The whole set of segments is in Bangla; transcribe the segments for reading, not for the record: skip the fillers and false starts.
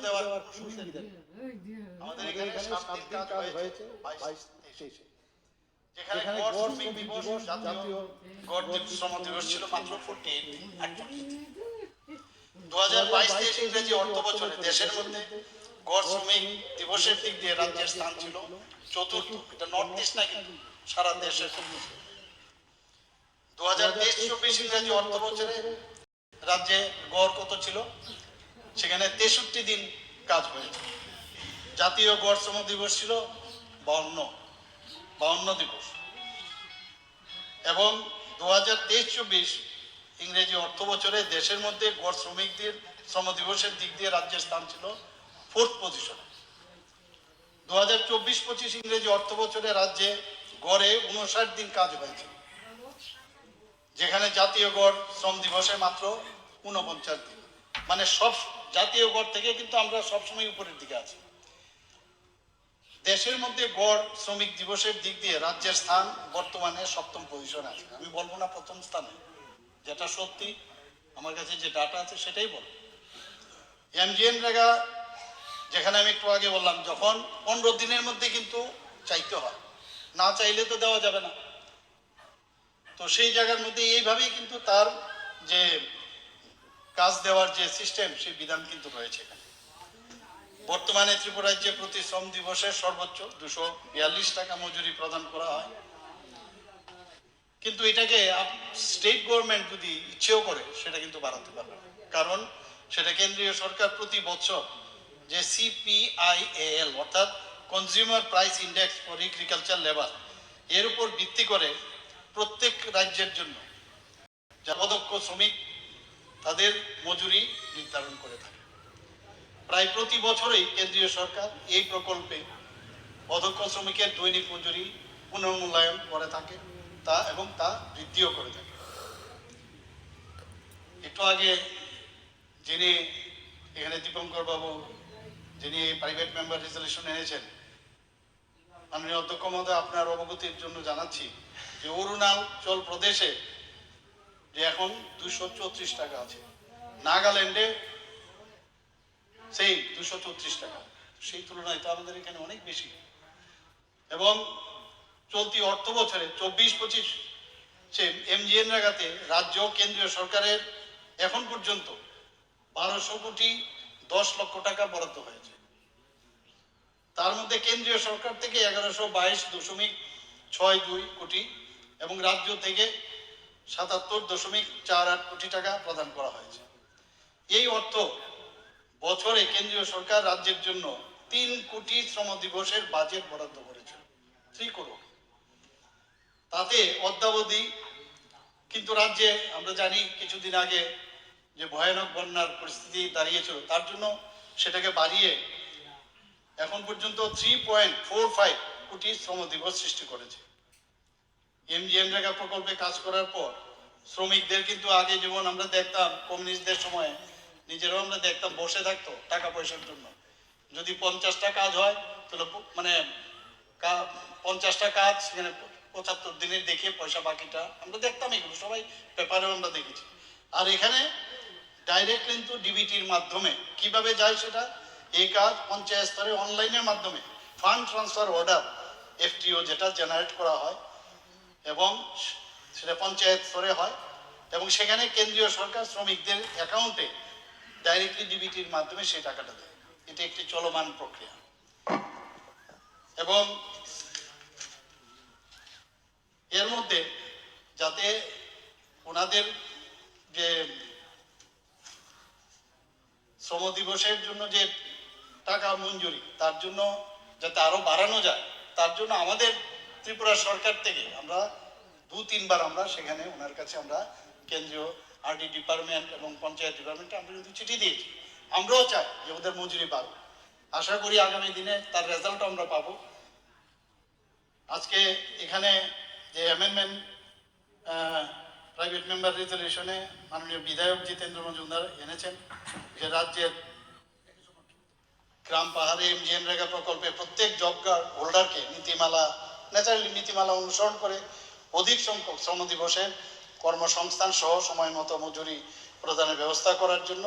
দেওয়ার সুবিধা নেই। আমাদের এখানে 7 দিন কাজ হয়েছে 22-23, যেখানে গড় শ্রমিক দিবস, জাতীয় গড় শ্রম দিবস ছিল মাত্র 48 দিন। 2022-23 ইংরেজি অর্থ বছরে দেশের মধ্যে গড় শ্রমিক দিবসের দিক দিয়ে রাজ্যের স্থান ছিল চতুর্থ। এটা নর্থ ইস্ট না, কিন্তু সারা দেশের। 2023-24 ইংরেজি অর্থ বছরে রাজ্যে গড় কত ছিল? সেখানে 63 দিন কাজ হয়েছে। জাতীয় গড় শ্রম দিবস ছিল 52 দিবস। এবং 2023-24 ইংরেজি অর্থ বছরে দেশের মধ্যে গড় শ্রমিকদের শ্রম দিবসের দিক দিয়ে রাজ্যের স্থান ছিল 4th পজিশনে। 2024-25 ইংরেজি অর্থ বছরে রাজ্যে গড়ে 59 দিন কাজ হয়েছে, যেখানে জাতীয় গড় শ্রম দিবসে মাত্র 49 দিন। মানে সব জাতীয় গড় থেকে কিন্তু আমরা সবসময় উপরের দিকে আছি। দেশের মধ্যে গড় শ্রমিক দিবসের দিক দিয়ে রাজ্যের স্থান বর্তমানে 7ম পজিশনে আছে। আমি বলবো না প্রথম স্থানে, যেটা সত্যি আমার কাছে যে ডাটা আছে সেটাই বলবো। এমজিএনরেগা, যেখানে আমি একটু আগে বললাম, যখন 15 দিনের মধ্যে কিন্তু চাইতে হয়, না চাইলে তো দেওয়া যাবে না। তো সেই জায়গার মধ্যে এইভাবেই কিন্তু তার যে কাজ দেওয়ার যে সিস্টেম, সেই বিধান কিন্তু রয়েছে এখানে। বর্তমানে ত্রিপুরা রাজ্যে প্রতি শ্রম দিবসের সর্বোচ্চ 242 টাকা মজুরি প্রদান করা হয়। কিন্তু এটাকে স্টেট গভর্নমেন্ট যদি ইচ্ছেও করে সেটা কিন্তু বাড়াতে পারবে, কারণ সেটা কেন্দ্রীয় সরকার প্রতি বছর যে CPIAL অর্থাৎ consumer price index for agriculture labour, এর উপর ভিত্তি করে প্রত্যেক রাজ্যের জন্য যারা অদক্ষ শ্রমিক তাদের মজুরি নির্ধারণ করে থাকে। প্রায় প্রতি বছরই কেন্দ্রীয় সরকার এই প্রকল্পে অদক্ষ শ্রমিকের দৈনিক মজুরি পুনর্মূল্যায়ন করে থাকে, তা বৃদ্ধিও করে থাকে। একটু আগে যিনি এখানে দীপঙ্কর বাবু, যিনি প্রাইভেট মেম্বার রেজলিউশন এনেছেন, মাননীয় অধ্যক্ষ মহোদয়, আপনার অবগতির জন্য জানাচ্ছি যে অরুণাচল প্রদেশে যে এখন 234 টাকা আছে, নাগাল্যান্ডে সেই 234 টাকা, সেই তুলনায় তো আমাদের এখানে অনেক বেশি। এবং চলতি অর্থ বছরে 24-25 এমজিএনরেগাতে রাজ্য কেন্দ্রীয় সরকারের এখন পর্যন্ত 1200 কোটি 10 লক্ষ টাকা বরাদ্দ হয়েছে। তার মধ্যে কেন্দ্রীয় সরকার থেকে 1122.62 কোটি এবং রাজ্য থেকে 77.48 কোটি টাকা প্রদান করা হয়েছে। এই অর্থ বছরে কেন্দ্রীয় সরকার রাজ্যের জন্য 3 কোটি শ্রম দিবসের বাজেট বরাদ্দ করেছে, 3 করোড়। তাতে অদ্যাবধি কিন্তু রাজ্যে আমরা জানি কিছুদিন আগে যে ভয়ানক বন্যার পরিস্থিতি দাঁড়িয়েছিল, তার জন্য সেটাকে বাড়িয়ে এখন পর্যন্ত 3.45 কোটি শ্রম দিবস সৃষ্টি করেছে। এমজিএনরেগা প্রকল্পে কাজ করার পর শ্রমিকদের কিন্তু আগে যেমন আমরা দেখতাম কমিউনিস্টদের সময় নিজেরাও আমরা দেখতাম বসে থাকতো টাকা পয়সার জন্য। যদি 50টা কাজ হয় তাহলে মানে 50টা কাজ সেখানে 75 দিনের দেখে পয়সা বাকিটা আমরা দেখতাম, এগুলো সবাই পেপারেও আমরা দেখেছি। আর এখানে ডাইরেক্ট কিন্তু ডিবিটির মাধ্যমে কিভাবে যায় সেটা, এই কাজ পঞ্চায়েত স্তরে অনলাইনের মাধ্যমে ফান্ড ট্রান্সফার অর্ডার FTO যেটা জেনারেট করা হয় এবং সেটা পঞ্চায়েত স্তরে হয় এবং সেখানে কেন্দ্রীয় সরকার শ্রমিকদের অ্যাকাউন্টে ডাইরেক্টলি ডিবিটির মাধ্যমে সেই টাকাটা দেয়। এটা একটি চলমান প্রক্রিয়া। এবং এর মধ্যে যাতে ওনাদের যে শ্রম দিবসের জন্য যে টাকা মঞ্জুরি, তার জন্য যাতে আরো বাড়ানো যায়, তার জন্য আমাদের ত্রিপুরা সরকার থেকে আমরা 2-3 বার আমরা সেখানে ওনার কাছে আমরা কেন্দ্রীয় RD ডিপার্টমেন্ট এবং পঞ্চায়েত ডিপার্টমেন্টে আমরা কিন্তু চিঠি দিয়েছি। আমরাও চাই যে ওদের মজুরি বাড়ুক। আশা করি আগামী দিনে তার রেজাল্ট আমরা পাবো। আজকে এখানে যে অ্যামেন্ডমেন্ট প্রাইভেট মেম্বার রেজলিউশনে মাননীয় বিধায়ক জিতেন্দ্র মজুমদার এনেছেন যে রাজ্যের গ্রাম পাহাড়ে এমজিএনরেগা প্রকল্পে প্রত্যেক জব কার্ড হোল্ডারকে নীতিমালা অনুসরণ করে অধিক সংখ্যক শ্রম দিবসের কর্মসংস্থান সহ সময় মতো মজুরি প্রদানের ব্যবস্থা করার জন্য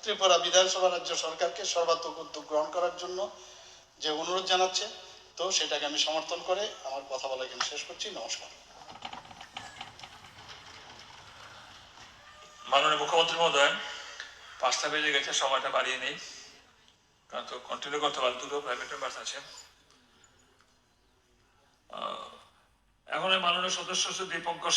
ত্রিপুরা বিধানসভা রাজ্য সরকারকে সর্বাত্মক উদ্যোগ গ্রহণ করার জন্য যে অনুরোধ জানাচ্ছে, তো সেটাকে আমি সমর্থন করে আমার কথা বলা এখানে শেষ করছি। নমস্কার। মাননীয় মুখ্যমন্ত্রী মহোদয়, 5টা বেজে গেছে, সময়টা বাড়িয়ে নেই, কারণ তো কন্টিনিউ করতে পারে, দুটো প্রাইভেট মেম্বার্স আছে। এখন মাননীয় সদস্য দীপঙ্কর